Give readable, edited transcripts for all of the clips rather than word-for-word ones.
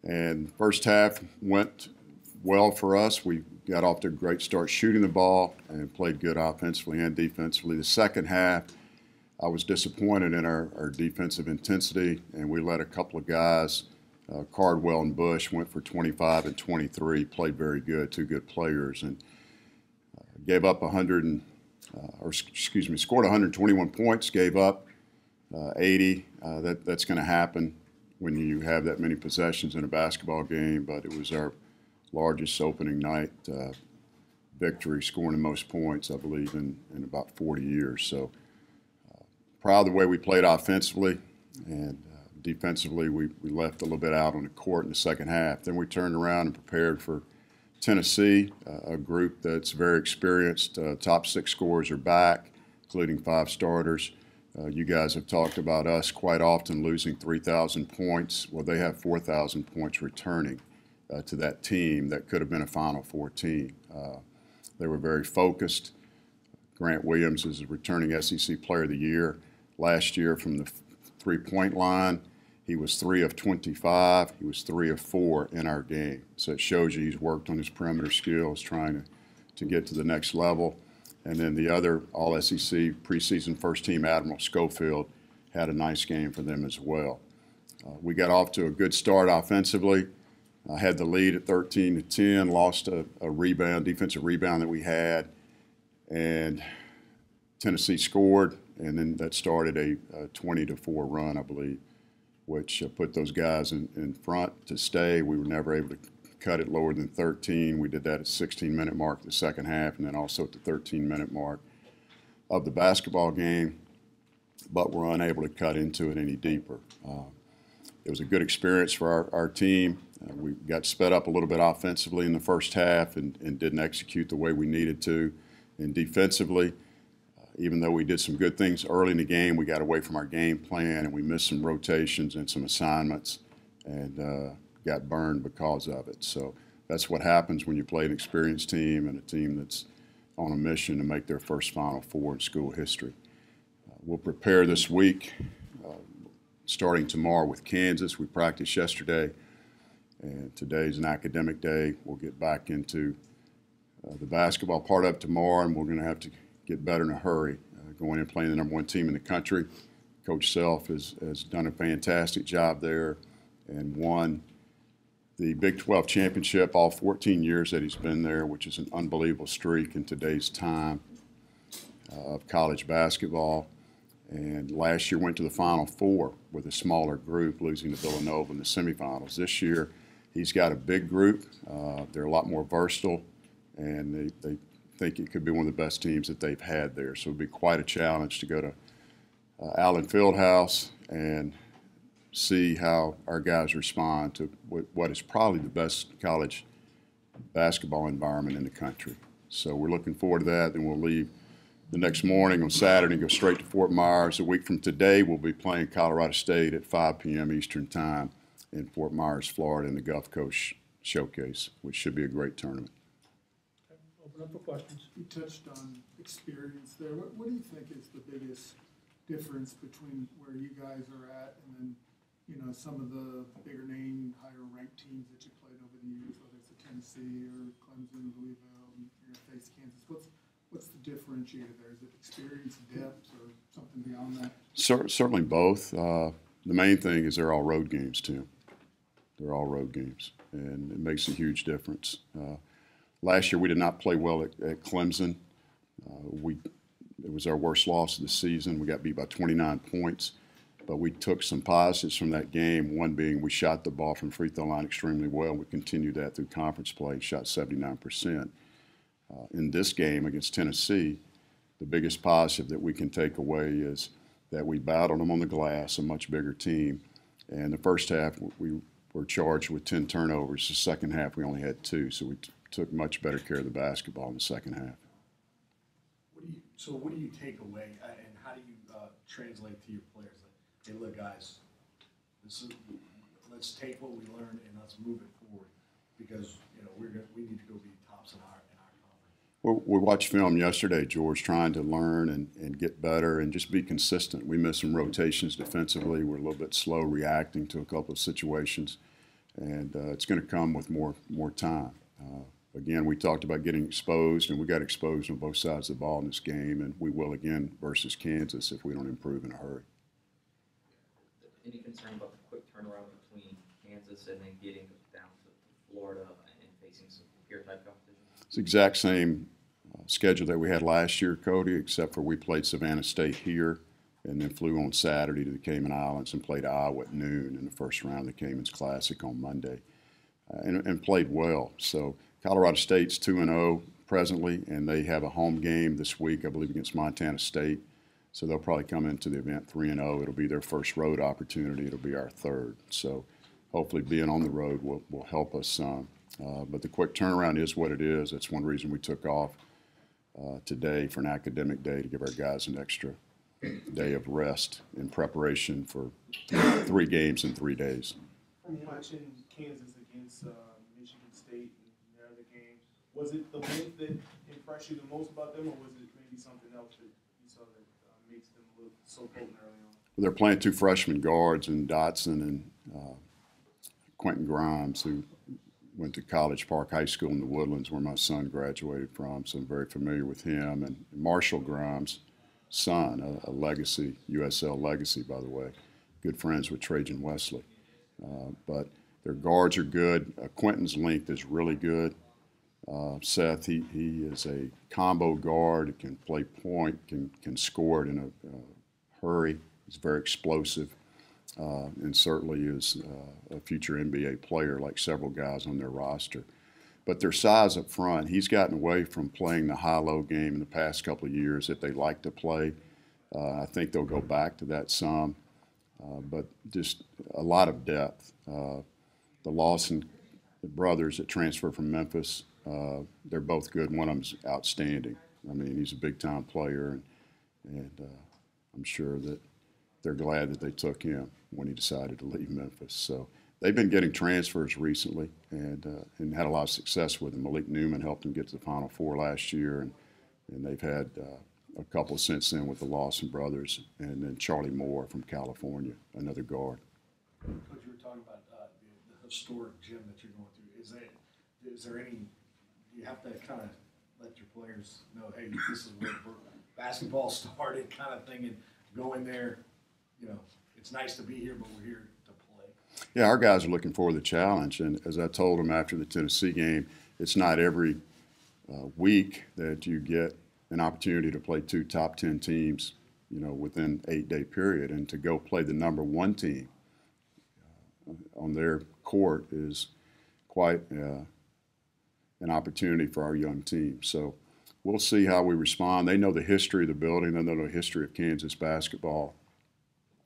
And first half went well for us. We got off to a great start shooting the ball and played good offensively and defensively. The second half, I was disappointed in our defensive intensity, and we let a couple of guys, Cardwell and Bush, went for 25 and 23, played very good, two good players, and gave up scored 121 points, gave up 80. That's going to happen when you have that many possessions in a basketball game, but it was our largest opening night victory, scoring the most points, I believe, in about 40 years. So proud of the way we played offensively, and defensively we left a little bit out on the court in the second half. Then we turned around and prepared for Tennessee, a group that's very experienced. Top 6 scorers are back, including 5 starters. You guys have talked about us quite often losing 3,000 points. Well, they have 4,000 points returning to that team that could have been a Final Four team. They were very focused. Grant Williams is a returning SEC Player of the Year. Last year from the three-point line, he was 3 of 25. He was 3 of 4 in our game. So it shows you he's worked on his perimeter skills, trying to get to the next level. And then the other All-SEC preseason first team, Admiral Schofield, had a nice game for them as well. We got off to a good start offensively. Had the lead at 13-10, lost a defensive rebound that we had, and Tennessee scored, and then that started a 20-4 run, I believe, which put those guys in front to stay. We were never able to cut it lower than 13. We did that at 16-minute mark of the second half, and then also at the 13-minute mark of the basketball game, but we're unable to cut into it any deeper. It was a good experience for our team. We got sped up a little bit offensively in the first half and didn't execute the way we needed to. And defensively, even though we did some good things early in the game, we got away from our game plan and we missed some rotations and some assignments and got burned because of it. So that's what happens when you play an experienced team and a team that's on a mission to make their first Final Four in school history. We'll prepare this week, starting tomorrow with Kansas. We practiced yesterday, and today's an academic day. We'll get back into the basketball part of it tomorrow, and we're going to have to get better in a hurry. Going in and playing the #1 team in the country. Coach Self has done a fantastic job there and won the Big 12 championship all 14 years that he's been there, which is an unbelievable streak in today's time of college basketball. And last year went to the Final Four with a smaller group, losing to Villanova in the semifinals. This year he's got a big group. They're a lot more versatile, and they think it could be one of the best teams that they've had there. So it would be quite a challenge to go to Allen Fieldhouse and see how our guys respond to what is probably the best college basketball environment in the country. So we're looking forward to that. Then we'll leave the next morning on Saturday and go straight to Fort Myers. A week from today, we'll be playing Colorado State at 5 p.m. Eastern Time in Fort Myers, Florida, in the Gulf Coast Showcase, which should be a great tournament. Okay, open up for questions. You touched on experience there. What do you think is the biggest difference between where you guys are at and then, some of the bigger name, higher ranked teams that you played over the years, whether it's the Tennessee or Clemson, Louisville, and you're going to face Kansas? What's the differentiator there? Is it experience, depth, or something beyond that? Certainly both. The main thing is they're all road games, too. They're all road games, and it makes a huge difference. Last year we did not play well at Clemson. It was our worst loss of the season. We got beat by 29 points, but we took some positives from that game, one being we shot the ball from free throw line extremely well. We continued that through conference play, shot 79%. In this game against Tennessee, the biggest positive that we can take away is that we battled them on the glass, a much bigger team. And the first half, we were charged with 10 turnovers. The second half, we only had 2, so we took much better care of the basketball in the second half. What do you take away, and how do you translate to your players? Like, hey, look, guys, let's take what we learned and let's move it forward because we need to go be tops in our conference. Well, we watched film yesterday, George, trying to learn and get better and just be consistent. We missed some rotations defensively. We're a little bit slow reacting to a couple of situations. and it's going to come with more time. Again, we talked about getting exposed, and we got exposed on both sides of the ball in this game, and we will again versus Kansas if we don't improve in a hurry. Any concern about the quick turnaround between Kansas and then getting down to Florida and facing some peer-type competition? It's the exact same schedule that we had last year, Cody, except for we played Savannah State here and then flew on Saturday to the Cayman Islands and played Iowa at noon in the first round of the Cayman's Classic on Monday, and played well. So Colorado State's 2-0 presently, and they have a home game this week, I believe, against Montana State. So they'll probably come into the event 3-0. It'll be their first road opportunity. It'll be our third. So hopefully being on the road will help us some. But the quick turnaround is what it is. That's one reason we took off today for an academic day to give our guys an extra day of rest in preparation for 3 games in 3 days. From watching Kansas against Michigan State and their other game, was it the length that impressed you the most about them, or was it maybe something else that you saw that makes them look so potent early on? They're playing 2 freshman guards in Dotson and Quentin Grimes, who went to College Park High School in the Woodlands, where my son graduated from, so I'm very familiar with him. And Marshall Grimes' son, a legacy, USL legacy, by the way, good friends with Trajan Wesley. But their guards are good. Quentin's length is really good. Seth, he is a combo guard, can play point, can score it in a hurry. He's very explosive, and certainly is a future NBA player like several guys on their roster. But their size up front, he's gotten away from playing the high-low game in the past couple of years that they like to play. I think they'll go back to that some, but just a lot of depth. The Lawson brothers that transferred from Memphis, they're both good. One of them's outstanding. I mean, he's a big-time player, and I'm sure that they're glad that they took him when he decided to leave Memphis. So they've been getting transfers recently and had a lot of success with them. Malik Newman helped them get to the Final Four last year, and they've had a couple since then with the Lawson brothers, and then Charlie Moore from California, another guard. Coach, you were talking about the historic gym that you're going through. Is there any? You have to kind of let your players know, hey, this is where basketball started, kind of thing, and go in there. You know, it's nice to be here, but we're here to play. Yeah, our guys are looking for the challenge, and as I told them after the Tennessee game, it's not every week that you get an opportunity to play 2 top 10 teams, you know, within 8-day period, and to go play the number 1 team on their court is quite an opportunity for our young team. So we'll see how we respond. They know the history of the building. They know the history of Kansas basketball,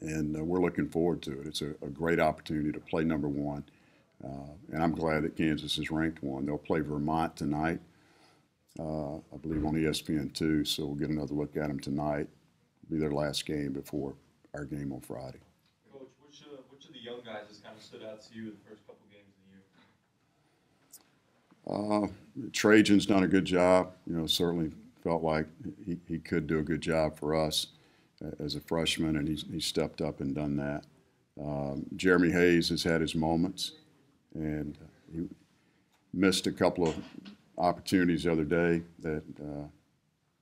and we're looking forward to it. It's a great opportunity to play number 1, and I'm glad that Kansas is ranked 1. They'll play Vermont tonight, I believe on ESPN2, so we'll get another look at them tonight. It'll be their last game before our game on Friday. Coach, which of the young guys has kind of stood out to you in the first couple games of the year? Trajan's done a good job. You know, certainly felt like he could do a good job for us as a freshman, and he's stepped up and done that. Jeremy Hayes has had his moments, and he missed a couple of opportunities the other day that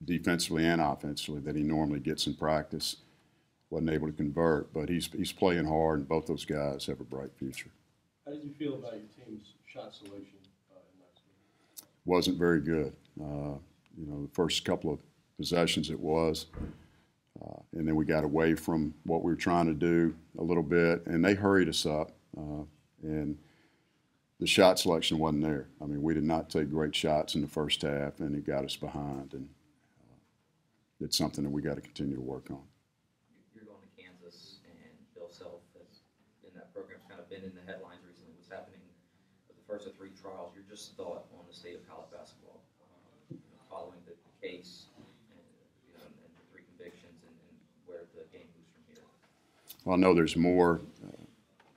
defensively and offensively that he normally gets in practice. Wasn't able to convert, but he's playing hard, and both those guys have a bright future. How did you feel about your team's shot selection in last week? Wasn't very good. You know, the first couple of possessions it was, and then we got away from what we were trying to do a little bit, and they hurried us up, and the shot selection wasn't there. I mean, we did not take great shots in the first half, and it got us behind, and it's something that we got to continue to work on. You're going to Kansas, and Bill Self has, in that program, kind of been in the headlines recently. What's happening with the first of 3 trials? Your just thought on the state of college basketball, following the case, and the 3 convictions, and where the game moves from here. Well, I know there's more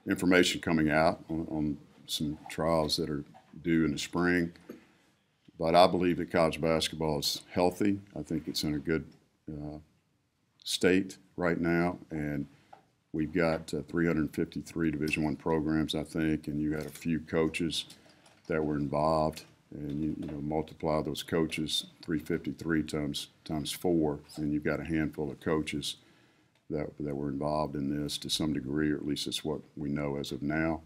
information coming out on some trials that are due in the spring, but I believe that college basketball is healthy. I think it's in a good state right now, and We've got 353 Division I programs, I think, and you had a few coaches that were involved, and you know, multiply those coaches, 353 times 4, and you've got a handful of coaches that were involved in this to some degree, or at least it's what we know as of now.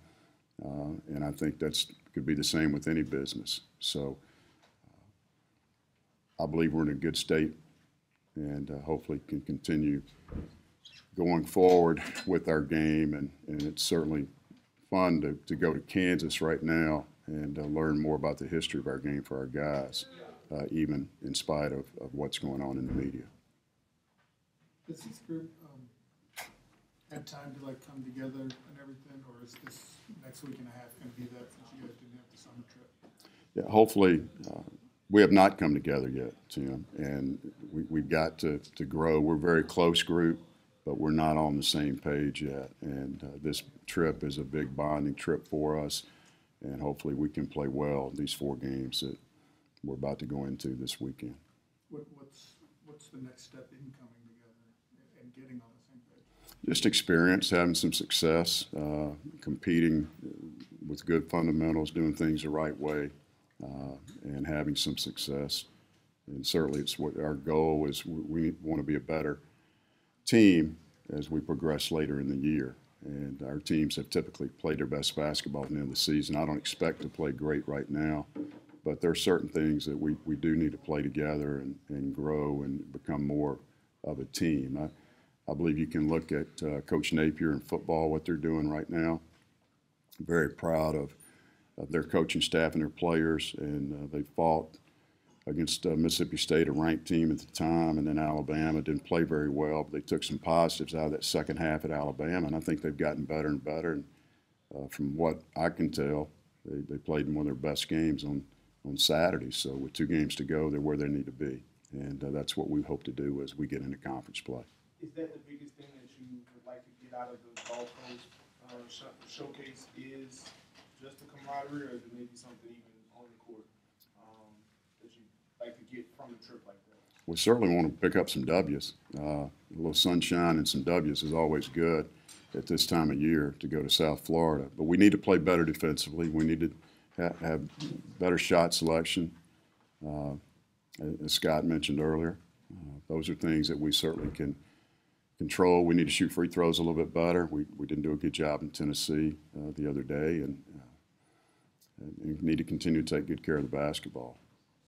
And I think that's could be the same with any business. So I believe we're in a good state, and hopefully can continue going forward with our game. And it's certainly fun to go to Kansas right now and learn more about the history of our game for our guys, even in spite of what's going on in the media. Does this group have time to like come together and everything, or is this next week and a half going to be that since you guys didn't have the summer trip? Yeah, hopefully. We have not come together yet, Tim, and we've got to grow. We're a very close group, but we're not on the same page yet. And this trip is a big bonding trip for us, and hopefully we can play well in these 4 games that we're about to go into this weekend. What's the next step in coming together and getting on the same page? Just experience, having some success, competing with good fundamentals, doing things the right way. And having some success. And certainly it's what our goal is. We want to be a better team as we progress later in the year. And our teams have typically played their best basketball at the end of the season. I don't expect to play great right now, but there are certain things that we do need to play together and grow and become more of a team. I believe you can look at Coach Napier in football, what they're doing right now. I'm very proud of their coaching staff and their players, and they fought against Mississippi State, a ranked team at the time, and then Alabama didn't play very well, but they took some positives out of that second half at Alabama, and I think they've gotten better and better. And from what I can tell, they played in one of their best games on Saturday. So with 2 games to go, they're where they need to be, and that's what we hope to do as we get into conference play. Is that the biggest thing that you would like to get out of the Gulf Coast showcase is just the camaraderie, or is it maybe something even on the court that you'd like to get from a trip like that? We certainly want to pick up some W's. A little sunshine and some W's is always good at this time of year to go to South Florida. But we need to play better defensively. We need to have better shot selection, as Scott mentioned earlier. Those are things that we certainly can control. We need to shoot free throws a little bit better. We didn't do a good job in Tennessee the other day, and need to continue to take good care of the basketball.